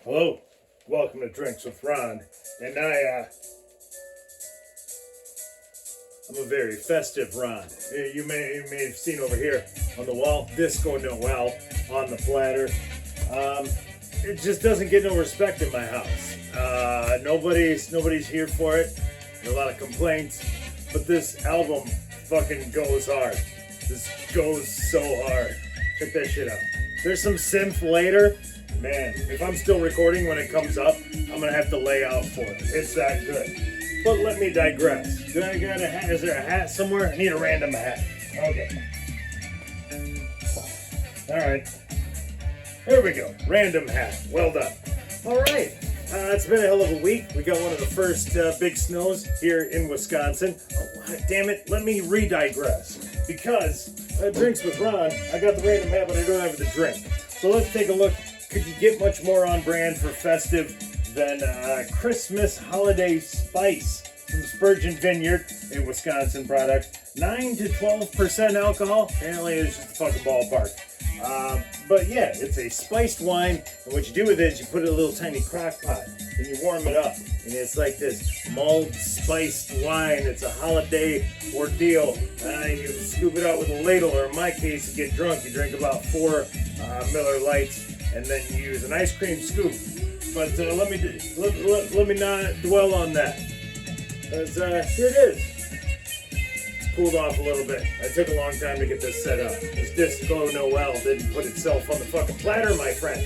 Hello, welcome to Drinks with Ron, and I'm a very festive Ron. You may have seen over here on the wall, Disco Noel on the platter. It just doesn't get no respect in my house. Nobody's here for it. There are a lot of complaints, but this album fucking goes hard. This goes so hard. Check that shit out. There's some synth later. Man, if I'm still recording when it comes up, I'm gonna have to lay out for it. It's that good. But let me digress. Do I got a hat? Is there a hat somewhere? I need a random hat. Okay. Alright. There we go. Random hat. Well done. Alright. It's been a hell of a week. We got one of the first big snows here in Wisconsin. Oh, damn it. Let me re-digress. Because Drinks with Ron, I got the random hat, but I don't have the drink. So let's take a look. Could you get much more on brand for festive than Christmas Holiday Spice from Spurgeon Vineyard, a Wisconsin product? 9 to 12% alcohol. Apparently it's just a fucking ballpark. But yeah, it's a spiced wine, and what you do with it is you put it in a little tiny crock pot, and you warm it up, and it's like this mulled spiced wine. It's a holiday ordeal. You scoop it out with a ladle, or in my case, you get drunk. You drink about 4 Miller Lights, and then you use an ice cream scoop. But let me not dwell on that. Because here it is. It's cooled off a little bit. I took a long time to get this set up. This Disco Noel didn't put itself on the fucking platter, my friend.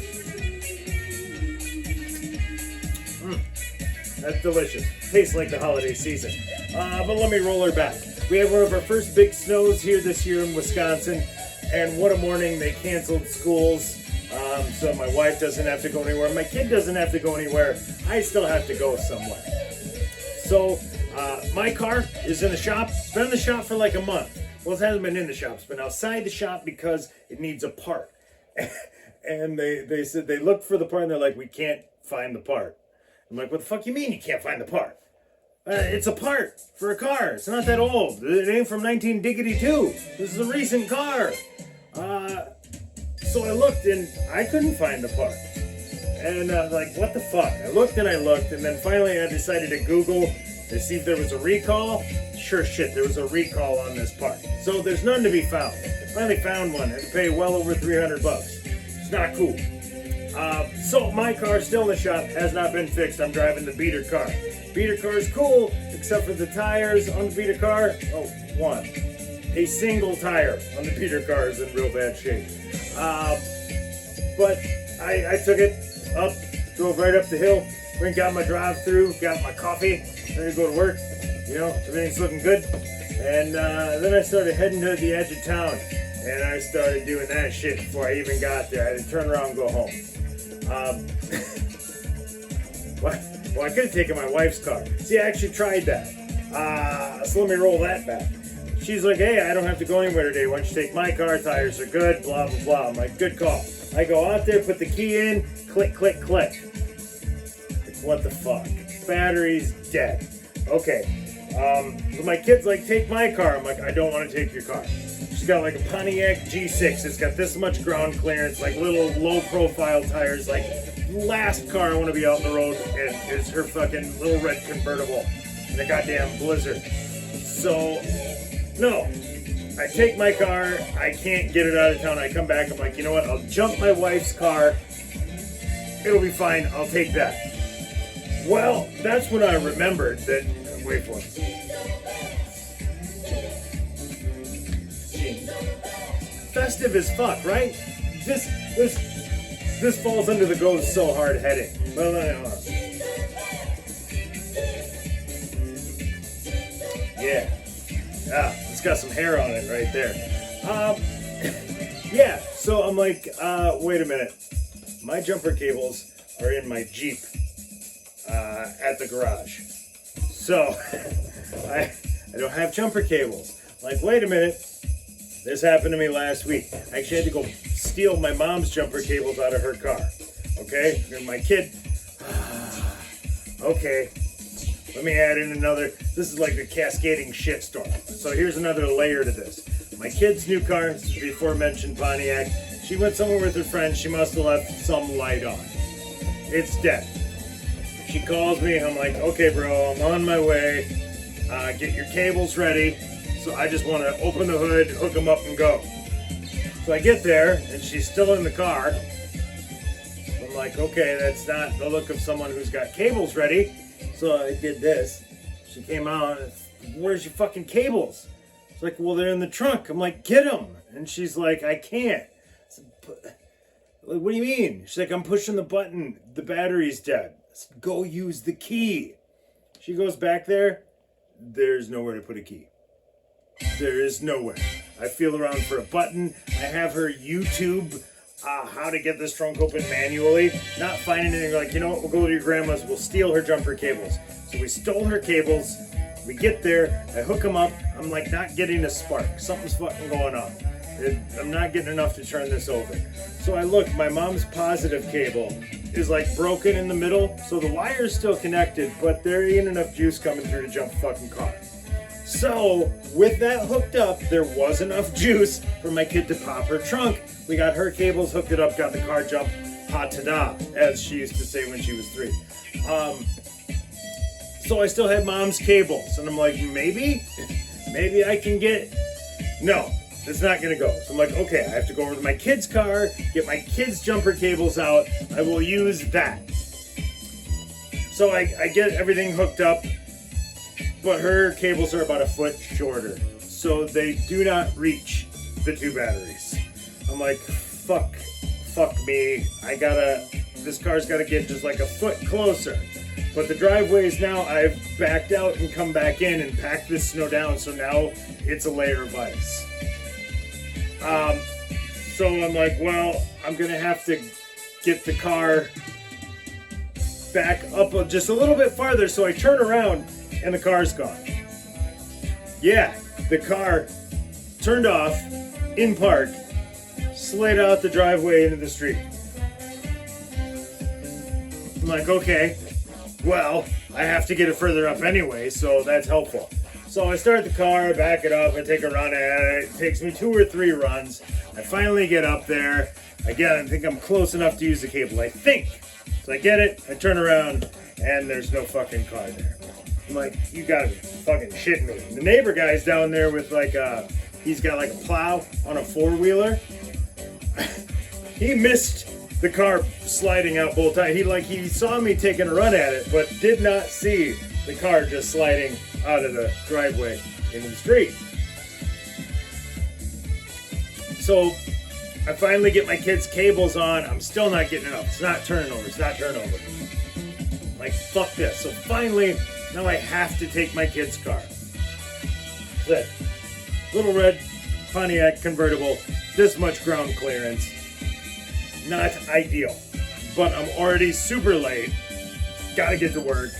That's delicious. Tastes like the holiday season. But let me roll her back. We had one of our first big snows here this year in Wisconsin, and what a morning. They canceled schools. So my wife doesn't have to go anywhere. My kid doesn't have to go anywhere. I still have to go somewhere. So my car is in the shop. It's been in the shop for like a month. Well, it hasn't been in the shop. It's been outside the shop because it needs a part. And they said they looked for the part, and they're like, we can't find the part. I'm like, what the fuck you mean you can't find the part? It's a part for a car. It's not that old. It ain't from 19-diggity-2. This is a recent car. So I looked, and I couldn't find the part. And like, what the fuck? I looked, and then finally I decided to Google to see if there was a recall. Sure shit, there was a recall on this part. So there's none to be found. Finally found one. I had to pay well over $300. It's not cool. So my car's still in the shop, has not been fixed. I'm driving the beater car. Beater car is cool, except for the tires on the beater car. Oh, one. A single tire on the beater car is in real bad shape. But I took it up, drove right up the hill, went got my drive-through, got my coffee, ready to go to work. You know, everything's looking good. And then I started heading to the edge of town, and I started doing that shit before I even got there. I had to turn around and go home. Well, I could have taken my wife's car. See, I actually tried that. So let me roll that back. She's like, hey, I don't have to go anywhere today. Why don't you take my car? Tires are good, blah, blah, blah. I'm like, good call. I go out there, put the key in, click, click, click. What the fuck? Battery's dead. Okay. So my kid's like, take my car. I'm like, I don't want to take your car. She's got like a Pontiac G6. It's got this much ground clearance, like little low-profile tires. Like, last car I want to be out on the road in is her fucking little red convertible in a goddamn blizzard. So, no. I take my car. I can't get it out of town. I come back. I'm like, you know what? I'll jump my wife's car. It'll be fine. I'll take that. Well, that's when I remembered that. Wait for it. Festive as fuck, right? This falls under the goes so hard heading. Well, yeah. It's got some hair on it right there. Yeah, so I'm like, wait a minute. My jumper cables are in my Jeep at the garage. So, I don't have jumper cables. I'm like, wait a minute. This happened to me last week. I actually had to go steal my mom's jumper cables out of her car. Okay? And my kid... Okay. Let me add in another... This is like the cascading shitstorm. So here's another layer to this. My kid's new car, this is the aforementioned Pontiac. She went somewhere with her friends. She must have left some light on. it's dead. She calls me. I'm like, okay, bro, I'm on my way. Get your cables ready. So I just want to open the hood, hook them up, and go. So I get there, and she's still in the car. I'm like, okay, that's not the look of someone who's got cables ready. So I did this. She came out, and where's your fucking cables? She's like, well, they're in the trunk. I'm like, get them. And she's like, I can't. I said, what do you mean? She's like, I'm pushing the button. The battery's dead. I said, go use the key. She goes back there. There's nowhere to put a key. There is nowhere. I feel around for a button. I have her YouTube how to get this trunk open manually. Not finding anything. Like, you know what? We'll go to your grandma's. We'll steal her jumper cables. So we stole her cables. We get there. I hook them up. I'm like not getting a spark. Something's fucking going on. I'm not getting enough to turn this over. So I look. My mom's positive cable is like broken in the middle. So the wire's still connected, but there ain't enough juice coming through to jump the fucking car. So, with that hooked up, there was enough juice for my kid to pop her trunk. We got her cables, hooked it up, got the car jump, ha-ta-da, as she used to say when she was 3. So I still had mom's cables, and I'm like, maybe I can get... No, it's not gonna go. So I'm like, okay, I have to go over to my kid's car, get my kid's jumper cables out. I will use that. So I get everything hooked up, but her cables are about a foot shorter, so they do not reach the 2 batteries. I'm like, fuck me. This car's gotta get just like a foot closer. But the driveways now, I've backed out and come back in and packed this snow down, so now it's a layer of ice. So I'm like, well, I'm gonna have to get the car back up just a little bit farther, so I turn around and the car's gone. Yeah, the car turned off in park, slid out the driveway into the street. I'm like, okay, well, I have to get it further up anyway, so that's helpful. So I start the car, back it up, I take a run at it. It takes me 2 or 3 runs. I finally get up there. Again, I think I'm close enough to use the cable, I think. So I get it, I turn around, and there's no fucking car there. I'm like, you gotta be fucking shitting me. The neighbor guy's down there with like he's got like a plow on a 4-wheeler. He missed the car sliding out both times. He saw me taking a run at it, but did not see the car just sliding out of the driveway into the street. So I finally get my kid's cables on. I'm still not getting it up. It's not turning over. I'm like, fuck this. So finally, now I have to take my kid's car. That little red Pontiac convertible, this much ground clearance. Not ideal, but I'm already super late. Gotta get to work.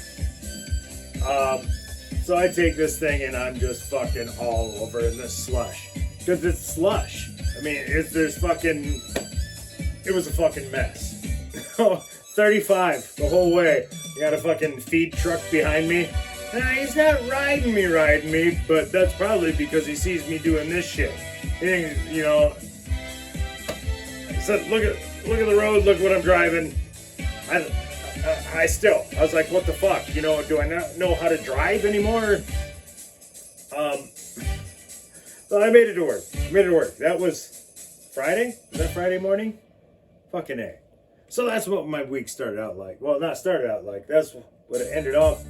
So I take this thing and I'm just fucking all over in this slush. Because it's slush. I mean, it was a fucking mess. 35 the whole way. You got a fucking feed truck behind me. He's not riding me, but that's probably because he sees me doing this shit. You know, I said, look at the road, look what I'm driving. I was like, what the fuck? You know, do I not know how to drive anymore? But I made it to work. That was Friday? Was that Friday morning? Fucking A. So that's what my week started out like. Well, not started out like. That's what it ended off.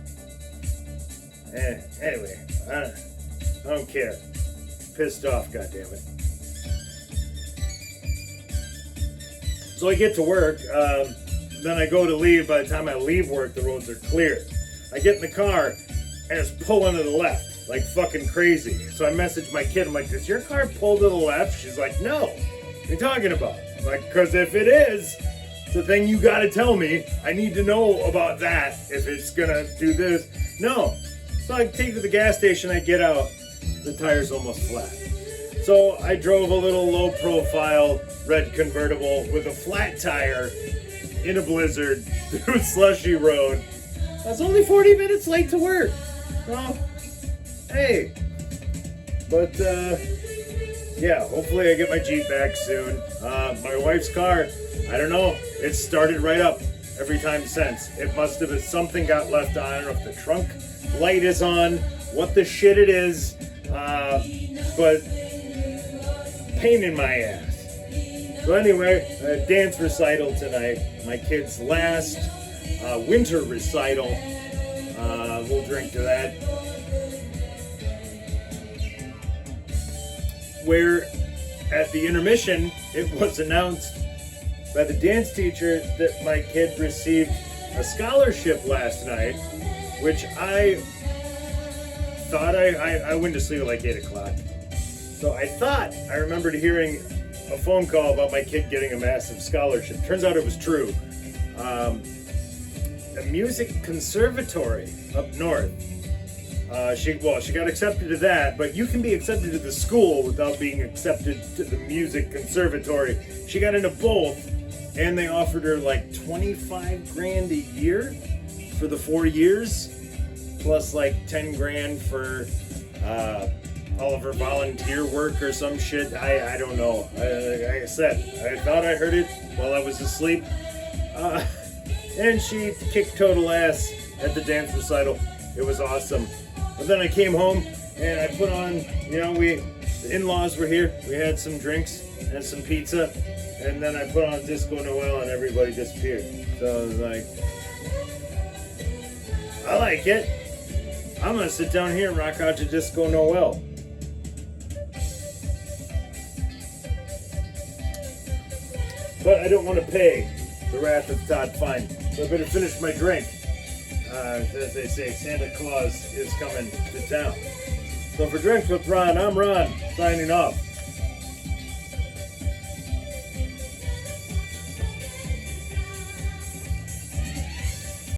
Anyway, I don't care. Pissed off, goddammit. So I get to work. Then I go to leave. By the time I leave work, the roads are clear. I get in the car, and it's pulling to the left, like fucking crazy. So I message my kid. I'm like, does your car pull to the left? She's like, no. What are you talking about? I'm like, because if it is, it's a thing you gotta tell me. I need to know about that if it's gonna do this. No. So I take to the gas station, I get out, the tire's almost flat. So I drove a little low profile red convertible with a flat tire in a blizzard through a slushy road. I was only 40 minutes late to work. Well, hey. But yeah, hopefully I get my Jeep back soon. My wife's car, I don't know, it started right up every time since. It must have been something got left on. I don't know if the trunk light is on, what the shit it is, but pain in my ass. So anyway, a dance recital tonight. My kid's last winter recital. We'll drink to that. Where at the intermission, it was announced by the dance teacher that my kid received a scholarship last night, which I thought I went to sleep at like 8 o'clock. So I remembered hearing a phone call about my kid getting a massive scholarship. Turns out it was true. A music conservatory up north. She got accepted to that, but you can be accepted to the school without being accepted to the music conservatory. She got into both, and they offered her like 25 grand a year for the 4 years, plus like 10 grand for all of her volunteer work or some shit. I don't know. Like I said, I thought I heard it while I was asleep. And she kicked total ass at the dance recital. It was awesome. But then I came home and I put on, the in-laws were here. We had some drinks and some pizza. And then I put on Disco Noël and everybody disappeared. So I was like, I like it. I'm going to sit down here and rock out to Disco Noël. But I don't want to pay the wrath of Todd Fine. So I better finish my drink. As they say, Santa Claus is coming to town. So for Drinks with Ron, I'm Ron, signing off.